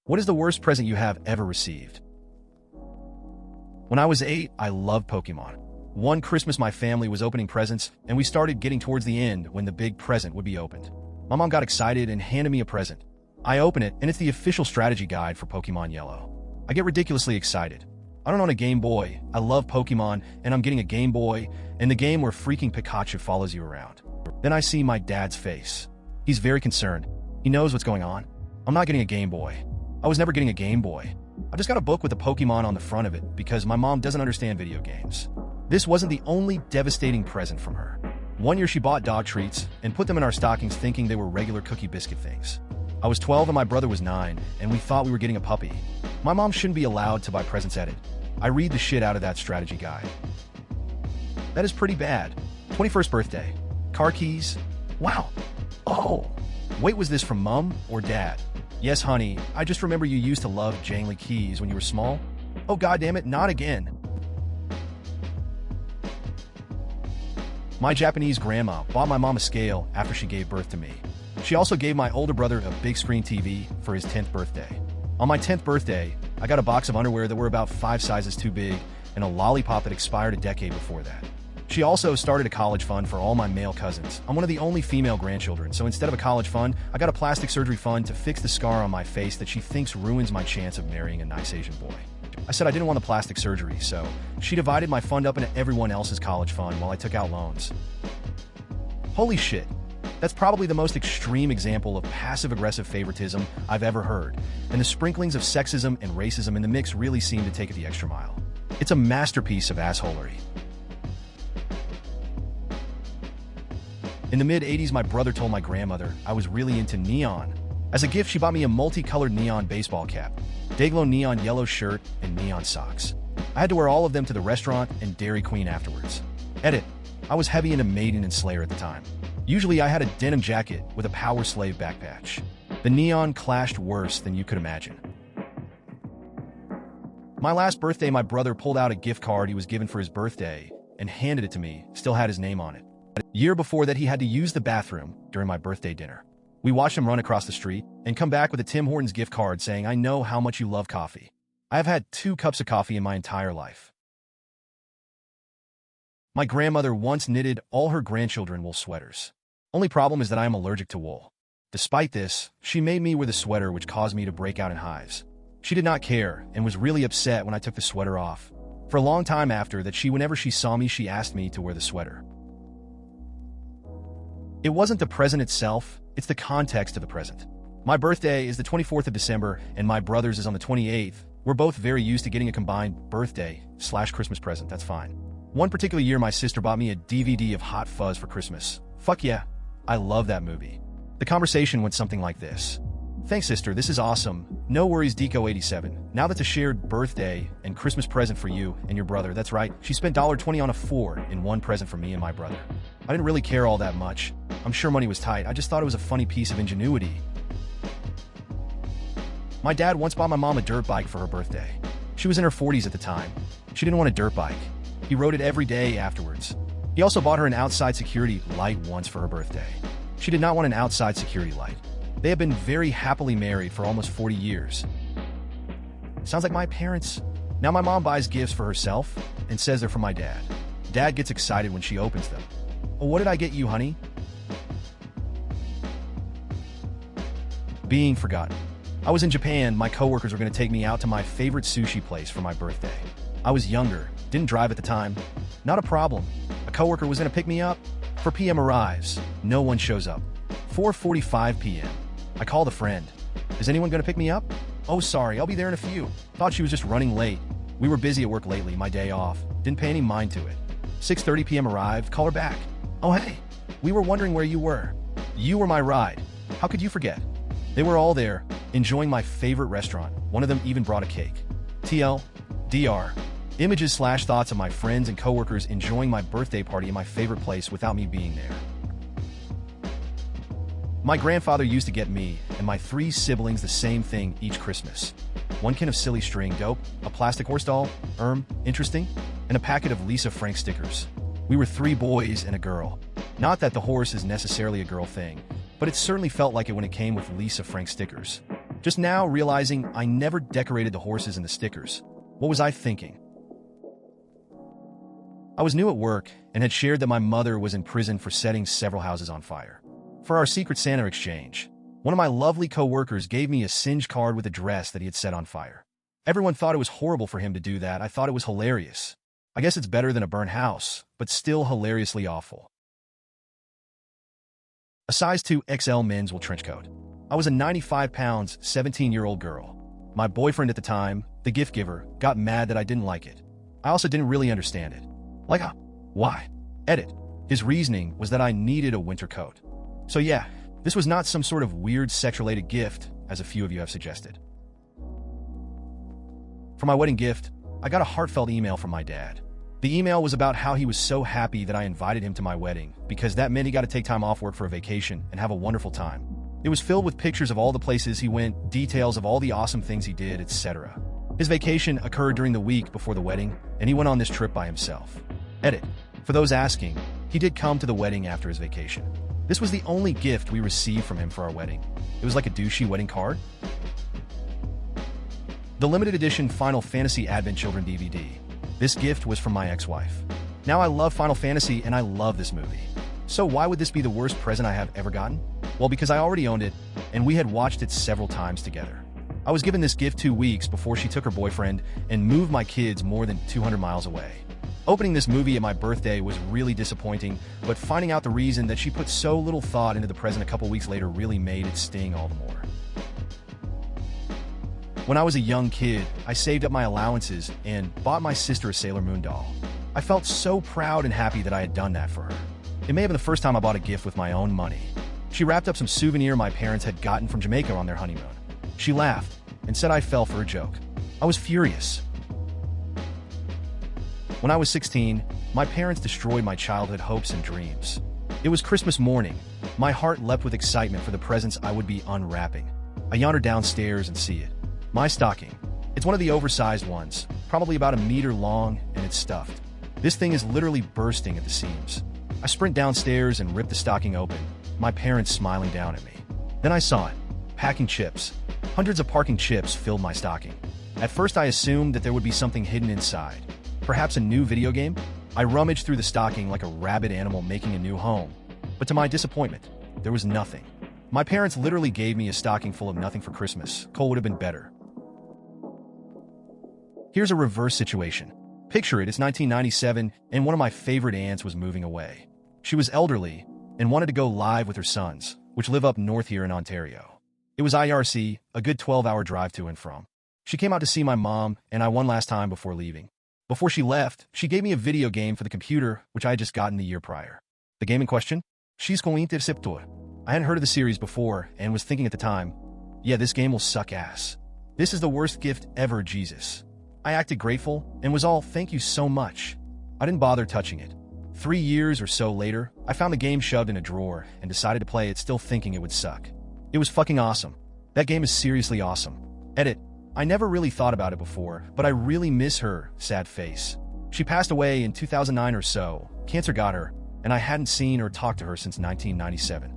What is the worst present you have ever received? When I was 8, I loved Pokemon. One Christmas, my family was opening presents, and we started getting towards the end when the big present would be opened. My mom got excited and handed me a present. I open it, and it's the official strategy guide for Pokemon Yellow. I get ridiculously excited. I don't own a Game Boy. I love Pokemon, and I'm getting a Game Boy, and the game where freaking Pikachu follows you around. Then I see my dad's face. He's very concerned. He knows what's going on. I'm not getting a Game Boy. I was never getting a Game Boy. I just got a book with a Pokemon on the front of it because my mom doesn't understand video games. This wasn't the only devastating present from her. One year she bought dog treats and put them in our stockings thinking they were regular cookie biscuit things. I was 12 and my brother was 9, and we thought we were getting a puppy. My mom shouldn't be allowed to buy presents at it. I read the shit out of that strategy guide. That is pretty bad. 21st birthday. Car keys. Wow. Oh. Wait, was this from mom or dad? Yes, honey, I just remember you used to love jangly keys when you were small. Oh, goddammit, not again. My Japanese grandma bought my mom a scale after she gave birth to me. She also gave my older brother a big screen TV for his 10th birthday. On my 10th birthday, I got a box of underwear that were about 5 sizes too big and a lollipop that expired a decade before that. She also started a college fund for all my male cousins. I'm one of the only female grandchildren, so instead of a college fund, I got a plastic surgery fund to fix the scar on my face that she thinks ruins my chance of marrying a nice Asian boy. I said I didn't want the plastic surgery, so she divided my fund up into everyone else's college fund while I took out loans. Holy shit. That's probably the most extreme example of passive-aggressive favoritism I've ever heard, and the sprinklings of sexism and racism in the mix really seem to take it the extra mile. It's a masterpiece of assholery. In the mid-'80s, my brother told my grandmother I was really into neon. As a gift, she bought me a multicolored neon baseball cap, Dayglow neon yellow shirt, and neon socks. I had to wear all of them to the restaurant and Dairy Queen afterwards. Edit. I was heavy into Maiden and Slayer at the time. Usually I had a denim jacket with a Power Slave back patch. The neon clashed worse than you could imagine. My last birthday, my brother pulled out a gift card he was given for his birthday and handed it to me, still had his name on it. A year before that, he had to use the bathroom during my birthday dinner. We watched him run across the street and come back with a Tim Hortons gift card saying, "I know how much you love coffee. I have had 2 cups of coffee in my entire life." My grandmother once knitted all her grandchildren wool sweaters. Only problem is that I am allergic to wool. Despite this, she made me wear the sweater, which caused me to break out in hives. She did not care and was really upset when I took the sweater off. For a long time after that, whenever she saw me, she asked me to wear the sweater. It wasn't the present itself, it's the context of the present. My birthday is the 24th of December, and my brother's is on the 28th. We're both very used to getting a combined birthday/Christmas present, that's fine. One particular year, my sister bought me a DVD of Hot Fuzz for Christmas. Fuck yeah, I love that movie. The conversation went something like this. "Thanks, sister, this is awesome. No worries, Deco87. Now that's a shared birthday and Christmas present for you and your brother." That's right, she spent $20 on a 4-in-1 present for me and my brother. I didn't really care all that much. I'm sure money was tight, I just thought it was a funny piece of ingenuity. My dad once bought my mom a dirt bike for her birthday. She was in her 40s at the time. She didn't want a dirt bike. He rode it every day afterwards. He also bought her an outside security light once for her birthday. She did not want an outside security light. They have been very happily married for almost 40 years. Sounds like my parents. Now my mom buys gifts for herself and says they're from my dad. Dad gets excited when she opens them. "Oh, what did I get you, honey?" Being forgotten. I was in Japan. My coworkers were going to take me out to my favorite sushi place for my birthday. I was younger, didn't drive at the time. Not a problem. A coworker was going to pick me up. 4 p.m. arrives. No one shows up. 4:45 p.m. I called a friend. "Is anyone going to pick me up?" "Oh, sorry, I'll be there in a few." Thought she was just running late. We were busy at work lately, my day off. Didn't pay any mind to it. 6:30 p.m. arrived. Call her back. "Oh, hey, we were wondering where you were. You were my ride. How could you forget?" They were all there, enjoying my favorite restaurant. One of them even brought a cake. TLDR. Images/thoughts of my friends and coworkers enjoying my birthday party in my favorite place without me being there. My grandfather used to get me and my 3 siblings the same thing each Christmas. 1 can of silly string dope, a plastic horse doll, interesting, and a packet of Lisa Frank stickers. We were 3 boys and a girl. Not that the horse is necessarily a girl thing, but it certainly felt like it when it came with Lisa Frank stickers. Just now realizing I never decorated the horses and the stickers. What was I thinking? I was new at work and had shared that my mother was in prison for setting several houses on fire. For our Secret Santa exchange, one of my lovely co-workers gave me a singed card with a dress that he had set on fire. Everyone thought it was horrible for him to do that. I thought it was hilarious. I guess it's better than a burnt house, but still hilariously awful. A size 2 XL men's wool trench coat. I was a 95 pounds, 17-year-old girl. My boyfriend at the time, the gift giver, got mad that I didn't like it. I also didn't really understand it. Like, why? Edit. His reasoning was that I needed a winter coat. So yeah, this was not some sort of weird sex-related gift, as a few of you have suggested. For my wedding gift, I got a heartfelt email from my dad. The email was about how he was so happy that I invited him to my wedding, because that meant he got to take time off work for a vacation and have a wonderful time. It was filled with pictures of all the places he went, details of all the awesome things he did, etc. His vacation occurred during the week before the wedding, and he went on this trip by himself. Edit. For those asking, he did come to the wedding after his vacation. This was the only gift we received from him for our wedding. It was like a douchey wedding card. The limited edition Final Fantasy Advent Children DVD. This gift was from my ex-wife. Now I love Final Fantasy and I love this movie. So why would this be the worst present I have ever gotten? Well, because I already owned it, and we had watched it several times together. I was given this gift 2 weeks before she took her boyfriend and moved my kids more than 200 miles away. Opening this movie at my birthday was really disappointing, but finding out the reason that she put so little thought into the present a couple weeks later really made it sting all the more. When I was a young kid, I saved up my allowances and bought my sister a Sailor Moon doll. I felt so proud and happy that I had done that for her. It may have been the first time I bought a gift with my own money. She wrapped up some souvenir my parents had gotten from Jamaica on their honeymoon. She laughed and said I fell for a joke. I was furious. When I was 16, my parents destroyed my childhood hopes and dreams. It was Christmas morning. My heart leapt with excitement for the presents I would be unwrapping. I yonder downstairs and see it. My stocking. It's one of the oversized ones, probably about 1 meter long, and it's stuffed. This thing is literally bursting at the seams. I sprint downstairs and rip the stocking open, my parents smiling down at me. Then I saw it. Packing chips. Hundreds of parking chips filled my stocking. At first I assumed that there would be something hidden inside. Perhaps a new video game? I rummaged through the stocking like a rabid animal making a new home. But to my disappointment, there was nothing. My parents literally gave me a stocking full of nothing for Christmas. Cole would have been better. Here's a reverse situation. Picture it, it's 1997, and one of my favorite aunts was moving away. She was elderly and wanted to go live with her sons, which live up north here in Ontario. It was IRC, a good 12-hour drive to and from. She came out to see my mom, and I one last time before leaving. Before she left, she gave me a video game for the computer, which I had just gotten the year prior. The game in question? She's Interceptor. I hadn't heard of the series before, and was thinking at the time, yeah, this game will suck ass. This is the worst gift ever, Jesus. I acted grateful, and was all, thank you so much. I didn't bother touching it. 3 years or so later, I found the game shoved in a drawer, and decided to play it still thinking it would suck. It was fucking awesome. That game is seriously awesome. Edit. I never really thought about it before, but I really miss her, sad face. She passed away in 2009 or so, cancer got her, and I hadn't seen or talked to her since 1997.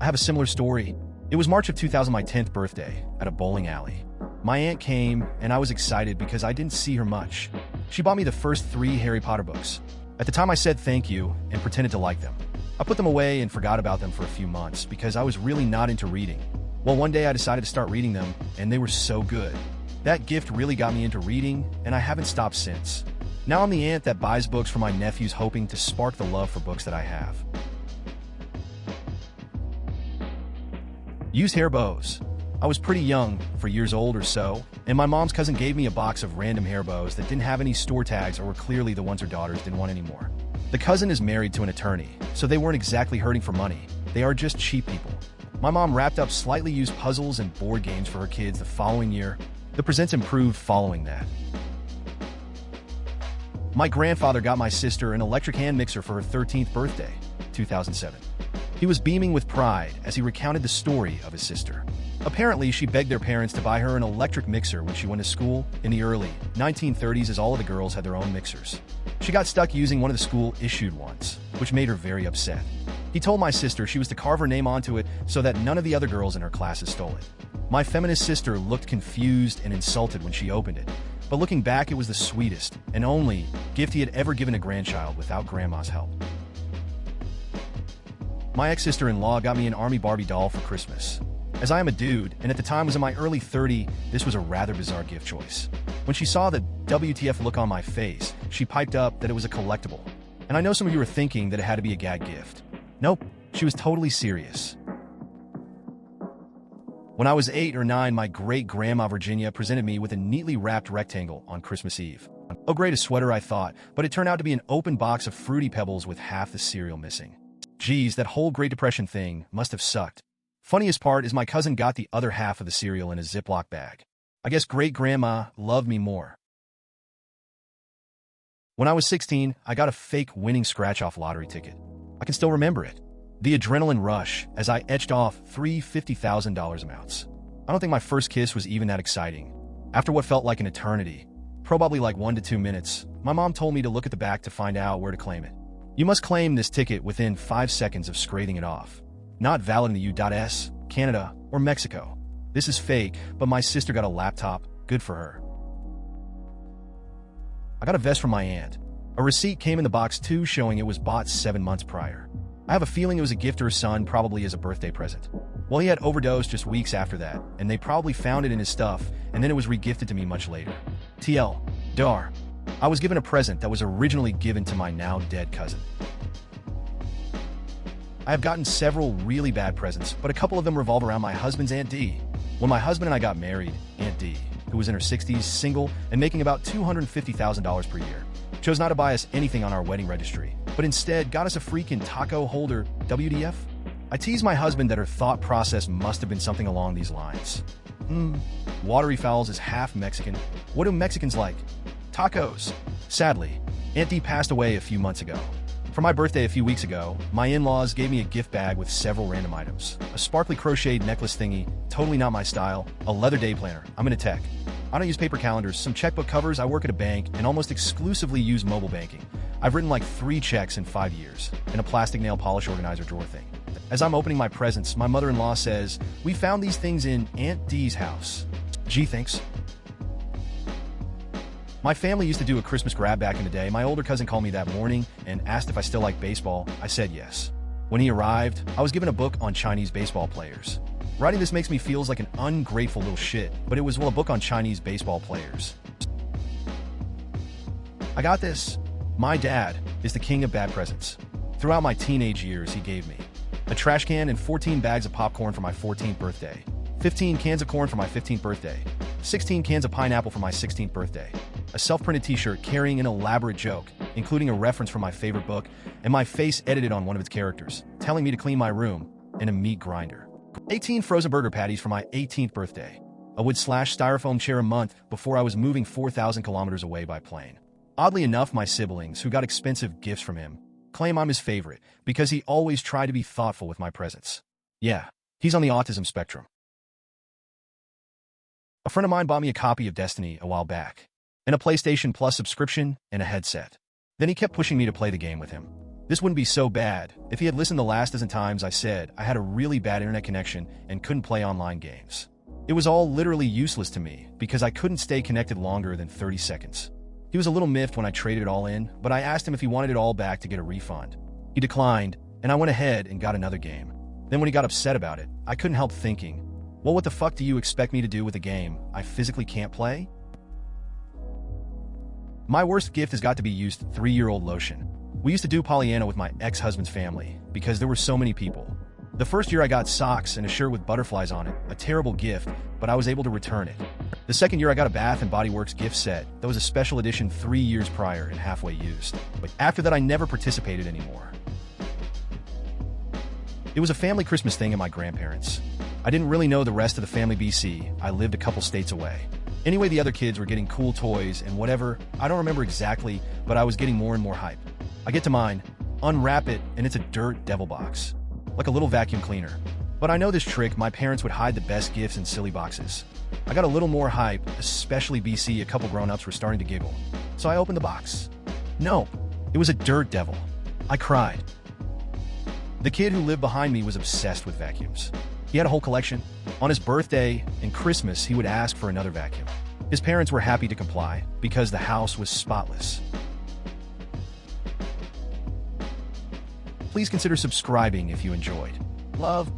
I have a similar story. It was March of 2000, my 10th birthday, at a bowling alley. My aunt came, and I was excited because I didn't see her much. She bought me the first 3 Harry Potter books. At the time I said thank you, and pretended to like them. I put them away and forgot about them for a few months because I was really not into reading. Well, one day I decided to start reading them, and they were so good. That gift really got me into reading, and I haven't stopped since. Now I'm the aunt that buys books for my nephews, hoping to spark the love for books that I have. Used hair bows. I was pretty young, 4 years old or so, and my mom's cousin gave me a box of random hair bows that didn't have any store tags or were clearly the ones her daughters didn't want anymore. The cousin is married to an attorney, so they weren't exactly hurting for money. They are just cheap people. My mom wrapped up slightly used puzzles and board games for her kids the following year. The presents improved following that. My grandfather got my sister an electric hand mixer for her 13th birthday, 2007. He was beaming with pride as he recounted the story of his sister. Apparently, she begged their parents to buy her an electric mixer when she went to school in the early 1930s, as all of the girls had their own mixers. She got stuck using one of the school-issued ones, which made her very upset. He told my sister she was to carve her name onto it so that none of the other girls in her classes stole it. My feminist sister looked confused and insulted when she opened it, but looking back, it was the sweetest and only gift he had ever given a grandchild without grandma's help. My ex-sister-in-law got me an Army Barbie doll for Christmas. As I am a dude, and at the time was in my early 30s, this was a rather bizarre gift choice. When she saw the WTF look on my face, she piped up that it was a collectible. And I know some of you are thinking that it had to be a gag gift. Nope, she was totally serious. When I was 8 or 9, my great-grandma Virginia presented me with a neatly wrapped rectangle on Christmas Eve. Oh great, a sweater, I thought, but it turned out to be an open box of Fruity Pebbles with half the cereal missing. Geez, that whole Great Depression thing must have sucked. Funniest part is my cousin got the other half of the cereal in a Ziploc bag. I guess great-grandma loved me more. When I was 16, I got a fake winning scratch-off lottery ticket. I can still remember it. The adrenaline rush as I etched off three $50,000 amounts. I don't think my first kiss was even that exciting. After what felt like an eternity, probably like 1 to 2 minutes, my mom told me to look at the back to find out where to claim it. You must claim this ticket within 5 seconds of scraping it off. Not valid in the U.S., Canada, or Mexico. This is fake, but my sister got a laptop. Good for her. I got a vest from my aunt. A receipt came in the box too, showing it was bought 7 months prior. I have a feeling it was a gift to her son, probably as a birthday present. Well, he had overdosed just weeks after that, and they probably found it in his stuff, and then it was regifted to me much later. TLDR. I was given a present that was originally given to my now dead cousin. I have gotten several really bad presents, but a couple of them revolve around my husband's Aunt D. When my husband and I got married, Aunt D, who was in her 60s, single, and making about $250,000 per year, chose not to buy us anything on our wedding registry, but instead got us a freaking taco holder. WDF? I teased my husband that her thought process must have been something along these lines. Watery Fowls is half Mexican. What do Mexicans like? Tacos. Sadly, Aunt D passed away a few months ago. For my birthday a few weeks ago, my in-laws gave me a gift bag with several random items. A sparkly crocheted necklace thingy, totally not my style, a leather day planner, I'm into tech. I don't use paper calendars, some checkbook covers, I work at a bank, and almost exclusively use mobile banking. I've written like 3 checks in 5 years, and a plastic nail polish organizer drawer thing. As I'm opening my presents, my mother-in-law says, "We found these things in Aunt D's house." Gee, thanks. My family used to do a Christmas grab back in the day. My older cousin called me that morning and asked if I still like baseball. I said yes. When he arrived, I was given a book on Chinese baseball players. Writing this makes me feel like an ungrateful little shit, but it was, well, a book on Chinese baseball players. I got this. My dad is the king of bad presents. Throughout my teenage years, he gave me a trash can and 14 bags of popcorn for my 14th birthday, 15 cans of corn for my 15th birthday, 16 cans of pineapple for my 16th birthday, a self-printed t-shirt carrying an elaborate joke, including a reference from my favorite book, and my face edited on one of its characters, telling me to clean my room, and a meat grinder. 18 frozen burger patties for my 18th birthday, a wood/slash styrofoam chair a month before I was moving 4,000 kilometers away by plane. Oddly enough, my siblings, who got expensive gifts from him, claim I'm his favorite because he always tried to be thoughtful with my presents. Yeah, he's on the autism spectrum. A friend of mine bought me a copy of Destiny a while back, and a PlayStation Plus subscription, and a headset. Then he kept pushing me to play the game with him. This wouldn't be so bad if he had listened the last dozen times I said I had a really bad internet connection and couldn't play online games. It was all literally useless to me because I couldn't stay connected longer than 30 seconds. He was a little miffed when I traded it all in, but I asked him if he wanted it all back to get a refund. He declined, and I went ahead and got another game. Then when he got upset about it, I couldn't help thinking, well, what the fuck do you expect me to do with a game I physically can't play? My worst gift has got to be used 3-year-old lotion. We used to do Pollyanna with my ex-husband's family because there were so many people. The first year I got socks and a shirt with butterflies on it, a terrible gift, but I was able to return it. The second year I got a Bath & Body Works gift set that was a special edition 3 years prior and halfway used. But after that I never participated anymore. It was a family Christmas thing at my grandparents'. I didn't really know the rest of the family BC, I lived a couple states away. Anyway, the other kids were getting cool toys and whatever, I don't remember exactly, but I was getting more and more hype. I get to mine, unwrap it, and it's a dirt devil box. Like a little vacuum cleaner. But I know this trick, my parents would hide the best gifts in silly boxes. I got a little more hype, especially BC, a couple grown-ups were starting to giggle. So I opened the box. No, it was a dirt devil. I cried. The kid who lived behind me was obsessed with vacuums. He had a whole collection. On his birthday and Christmas, he would ask for another vacuum. His parents were happy to comply because the house was spotless. Please consider subscribing if you enjoyed. Love.